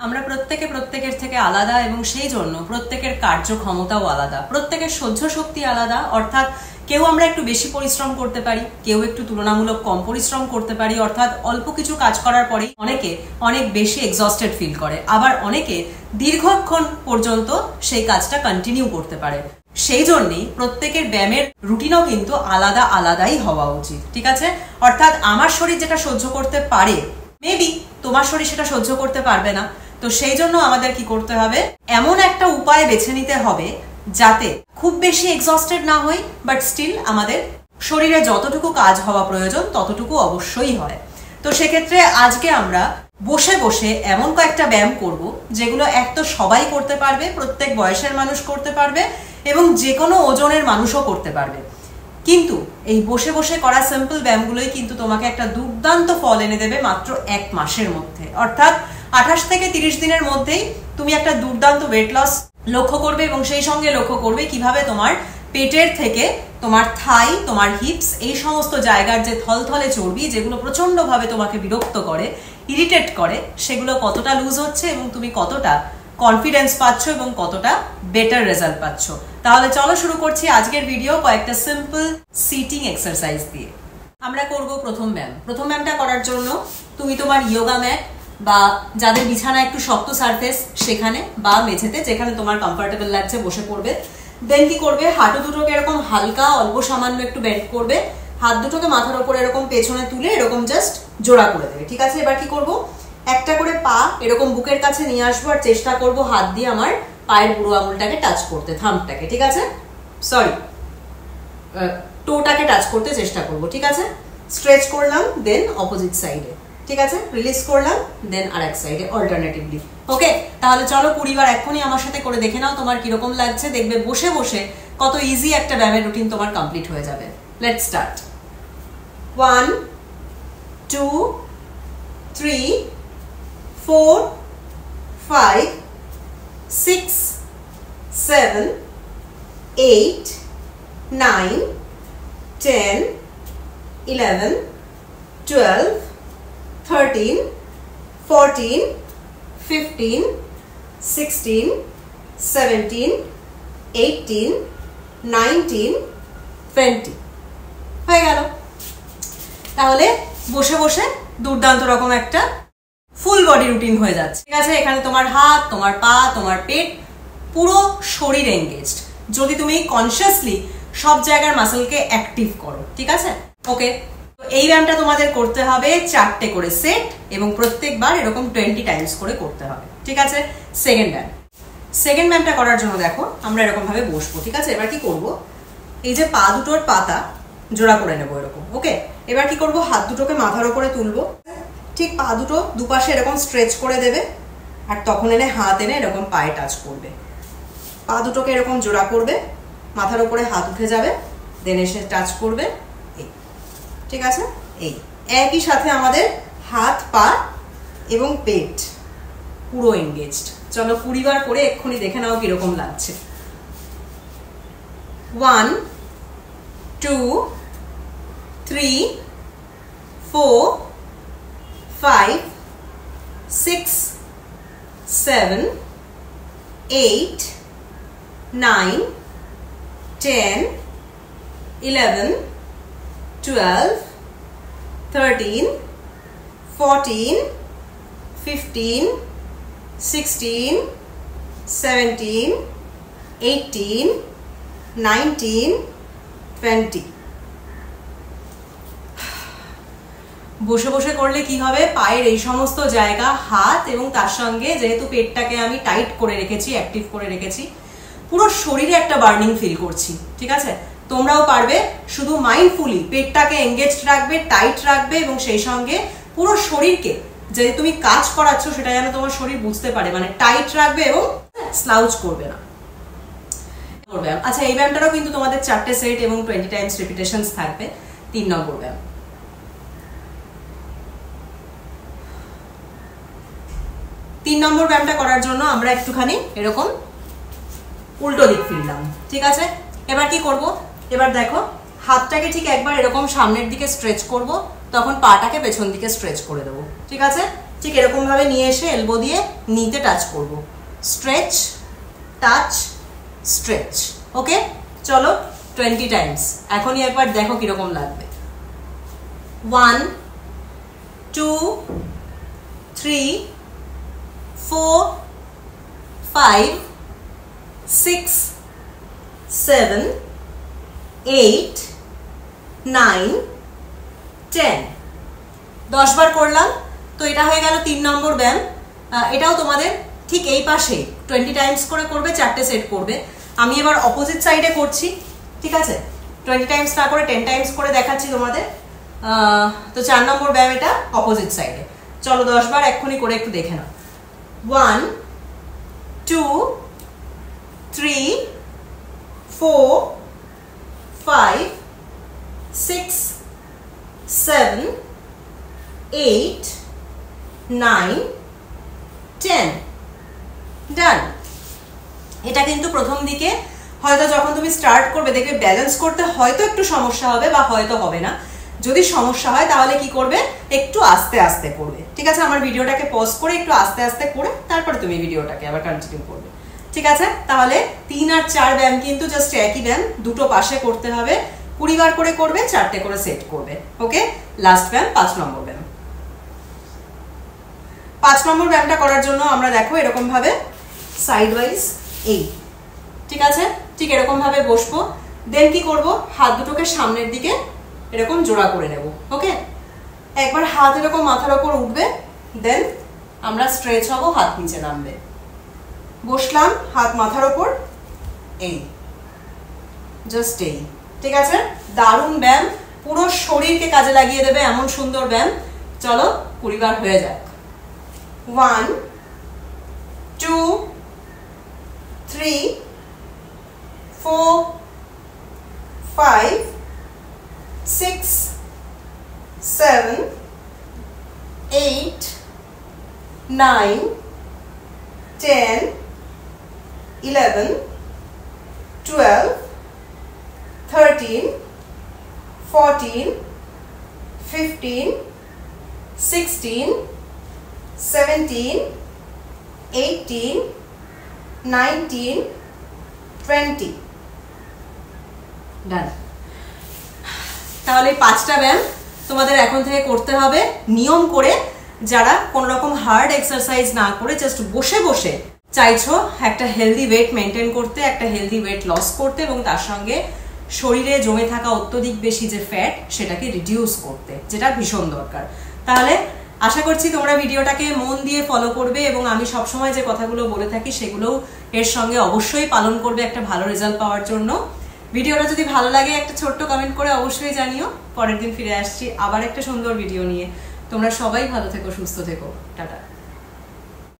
আমরা প্রত্যেকে প্রত্যেকের থেকে আলাদা এবং সেই জন্য প্রত্যেকের কার্যক্ষমতাও আলাদা, প্রত্যেকের সহ্য শক্তি আলাদা। অর্থাৎ কেউ আমরা একটু বেশি পরিশ্রম করতে পারি, কেউ একটু তুলনামূলক কম পরিশ্রম করতে পারি। অর্থাৎ অল্প কিছু কাজ করার পরেই অনেকে অনেক বেশি এক্সস্টেড ফিল করে, আবার অনেকে দীর্ঘক্ষণ পর্যন্ত সেই কাজটা কন্টিনিউ করতে পারে। সেই জন্যই প্রত্যেকের ব্যায়ামের রুটিনও কিন্তু আলাদা আলাদাই হওয়া উচিত, ঠিক আছে? অর্থাৎ আমার শরীর যেটা সহ্য করতে পারে, মেবি তোমার শরীর সেটা সহ্য করতে পারবে না। তো সেই জন্য আমাদের কি করতে হবে, এমন একটা উপায় বেছে নিতে হবে যাতে খুব বেশি এক্সস্টেড না হই, বাট স্টিল আমাদের শরীরে যতটুকু কাজ হওয়া প্রয়োজন ততটুকু অবশ্যই হয়। তো সেক্ষেত্রে আজকে আমরা বসে বসে এমন কয়েকটা ব্যায়াম করব যেগুলো এক তো সবাই করতে পারবে, প্রত্যেক বয়সের মানুষ করতে পারবে এবং যে কোনো ওজনের মানুষও করতে পারবে। কিন্তু এই বসে বসে করা সিম্পল ব্যায়ামগুলোই কিন্তু তোমাকে একটা দুর্দান্ত ফল এনে দেবে মাত্র 1 মাসের মধ্যে। অর্থাৎ 28 থেকে 30 দিনের মধ্যেই তুমি একটা দুর্দান্ত ওয়েট লস লক্ষ্য করবে এবং সেই সঙ্গে লক্ষ্য করবে কিভাবে তোমার পেটের থেকে তোমার থাই, তোমার হিপস, এই সমস্ত জায়গার যে থলথলে চর্বি যেগুলো প্রচন্ডভাবে তোমাকে বিরক্ত করে, ইরিটেট করে, সেগুলো কতটা লুজ হচ্ছে এবং তুমি কতটা কনফিডেন্স পাচ্ছ এবং কতটা বেটার রেজাল্ট পাচ্ছ। তাহলে চলো শুরু করছি আজকের ভিডিও কয়েকটা সিম্পল সিটিং এক্সারসাইজ দিয়ে। আমরা করব প্রথম ব্যায়াম। প্রথম ব্যায়ামটা করার জন্য তুমি তোমার ইয়োগা ম্যাট বা যাদের বিছানা একটু শক্ত সারফেস সেখানে বা মেঝেতে যেখানে তোমার কমফোর্টেবল লাগছে বসে পড়বে। দেন কি করবে, হাঁটু দুটোকে এরকম হালকা অল্প সামান্য একটু বেন্ড করবে, হাত দুটোকে মাথার উপরে এরকম পেছনে তুলে এরকম জাস্ট জোড়া করে দেবে, ঠিক আছে? এবার কি করব, একটা করে পা এরকম বুকের কাছে নিয়ে আসবো আর চেষ্টা করব হাত দিয়ে আমার পায়ের বুড়ো আঙুলটাকে টাচ করতে, থাম্বটাকে, ঠিক আছে? সরি, টোটাকে টাচ করতে চেষ্টা করব, ঠিক আছে? স্ট্রেচ করলাম, দেন অপোজিট সাইডে, ঠিক আছে? রিলিজ করলাম, দেন আরেক সাইডে অল্টারনেটিভলি। ওকে, তাহলে চলো 20 বার এখনই আমার সাথে করে দেখে নাও তোমার কিরকম লাগছে। দেখবে বসে বসে কত ইজি একটা ব্যায়ামের রুটিন তোমার কমপ্লিট হয়ে যাবে। Let's start. 1 2 3 4 5 6 7 8 9 10 11 12 13 14 15 16 17 18 19 20 হয়ে গেল। তাহলে বসে বসে দুর্দান্ত রকম একটা ফুল বডি রুটিন হয়ে যাচ্ছে, ঠিক আছে? এখানে তোমার হাত, তোমার পা, তোমার পেট, পুরো শরীর এনগেজড, যদি তুমি কনসিয়াসলি সব জায়গার মাসেলকে অ্যাক্টিভ করো, ঠিক আছে? ওকে, এই ব্যায়ামটা তোমাদের করতে হবে 4টে করে সেট এবং প্রত্যেকবার এরকম 20 টাইমস করে করতে হবে, ঠিক আছে? সেকেন্ড ব্যায়ামটা করার জন্য দেখো আমরা এরকম ভাবে বসবো, ঠিক আছে? এবার কি করব, এই যে পা দুটোর পাতা জোড়া করে নেবো এরকম। ওকে, এবার কি করব, হাত দুটোকে মাথার উপরে তুলবো, ঠিক পা দুটো দুপাশে এরকম স্ট্রেচ করে দেবে আর তখন এনে হাত এনে এরকম পায়ে টাচ করবে, পা দুটোকে এরকম জোড়া করবে, মাথার উপরে হাত উঠে যাবে, দেন এসে টাচ করবে, এই, ঠিক আছে? এই একই সাথে আমাদের হাত, পা এবং পেট পুরো এনগেজড। চলো 20 বার করে এক্ষুনি দেখে নাও কিরকম লাগছে। 1 2 3 4 5 6 7 8 9 10 11 12 13 14 15 16 17 18 19 20। বসে বসে করলে কি হবে, পায়ের এই সমস্ত জায়গা, হাত এবং তার সঙ্গে যেহেতু পেটটাকে আমি টাইট করে রেখেছি, অ্যাক্টিভ করে রেখেছি, পুরো শরীরে একটা বার্নিং ফিল করছি, ঠিক আছে? তোমরাও পারবে, শুধু মাইন্ডফুলি পেটটাকে এনগেজড রাখবে, টাইট রাখবে এবং সেই সঙ্গে পুরো শরীরকে যে তুমি কাজ করাচ্ছ সেটা যেন তোমার শরীর বুঝতে পারে, মানে টাইট রাখবে এবং স্লাউজ করবে না। আচ্ছা, এই ব্যায়ামটারও কিন্তু তোমাদের 4টে সেট এবং 20 টাইমস রিপিটেশনস থাকবে। 3 নম্বর ব্যায়াম। 3 নম্বর ব্যায়ামটা করার জন্য আমরা একটুখানি এরকম উল্টো দিক ফিরলাম, ঠিক আছে? এবার কি করব, এবার দেখো হাতটাকে ঠিক একবার এরকম সামনের দিকে স্ট্রেচ করব, তখন পাটাকে পেছন দিকে স্ট্রেচ করে দেবো, ঠিক আছে? ঠিক এরকম ভাবে নিয়ে এসে এলবো দিয়ে নিতে টাচ করব, স্ট্রেচ টাচ স্ট্রেচ। ওকে, চলো 20 টাইমস। এখনই একবার দেখো কিরকম লাগবে। 1 2 3 4 5 6 7 8 9 10। 10 বার করলাম। তো এটা হয়ে গেল 3 নম্বর ব্যায়াম। এটাও তোমাদের ঠিক এই পাশে 20 টাইমস করে করবে, 4টে সেট করবে। আমি এবার অপোজিট সাইডে করছি, ঠিক আছে? 20 টাইমস না করে 10 টাইমস করে দেখাচ্ছি তোমাদের। তো 4 নম্বর ব্যায়াম এটা অপোজিট সাইডে। চলো 10 বার এক্ষুনি করে একটু দেখে নাও। 1 2 3 4 5 6 7 8 9 10। ডান। এটা কিন্তু প্রথম দিকে হয়তো যখন তুমি স্টার্ট করবে দেখবে ব্যালেন্স করতে হয়তো একটু সমস্যা হবে বা হয়তো হবে না। যদি সমস্যা হয় তাহলে কি করবে, একটু আস্তে আস্তে করবে, ঠিক আছে? আমার ভিডিওটাকে পজ করে একটু আস্তে আস্তে করে তারপরে তুমি ভিডিওটাকে আবার কন্টিনিউ করবে, ঠিক আছে? তাহলে 3 আর 4 ব্যায়াম কিন্তু জাস্ট একই ব্যায়াম, দুটো পাশে করতে হবে। 20 বার করে করবে, 4টে করে সেট করবে। ওকে, লাস্ট ব্যায়াম 5 নম্বর ব্যায়াম। 5 নম্বর ব্যায়ামটা করার জন্য আমরা দেখো এরকম ভাবে সাইড ওয়াইজ এই, ঠিক আছে? ঠিক এরকম ভাবে বসবো। দেন কি করব, হাত দুটোকে সামনের দিকে এরকম জোড়া করে নেব। ওকে, একবার হাত এরকম মাথার ওপর উঠবে, দেন আমরা স্ট্রেচ হব, হাত নিচে নামবে। বসলাম, হাত মাথার ওপর, এই জাস্ট এই, ঠিক আছে? দারুণ ব্যায়াম, পুরো শরীরকে কাজে লাগিয়ে দেবে এমন সুন্দর ব্যায়াম। চলো 20 বার হয়ে যাক। 1 2 3 4 5 6 7 8 9 10 11 12 13 14 15 16 17 18 19 20। ডান। তাহলে 5টা ব্যায়াম তোমাদের এখন থেকে করতে হবে নিয়ম করে। যারা কোন রকম হার্ড এক্সারসাইজ না করে জাস্ট বসে বসে চাইছো একটা হেলদি ওয়েট মেনটেন করতে, একটা হেলদি ওয়েট লস করতে এবং তার সঙ্গে শরীরে জমে থাকা অত্যধিক বেশি যে ফ্যাট সেটাকে রিডিউস করতে, যেটা ভীষণ দরকার। তাহলে আশা করছি তোমরা ভিডিওটাকে মন দিয়ে ফলো করবে এবং আমি সবসময় যে কথাগুলো বলে থাকি সেগুলোও এর সঙ্গে অবশ্যই পালন করবে একটা ভালো রেজাল্ট পাওয়ার জন্য। ভিডিওটা যদি ভালো লাগে একটা ছোট্ট কমেন্ট করে অবশ্যই জানিও। পরের দিন ফিরে আসছি আবার একটা সুন্দর ভিডিও নিয়ে। তোমরা সবাই ভালো থেকো, সুস্থ থেকো। টাটা।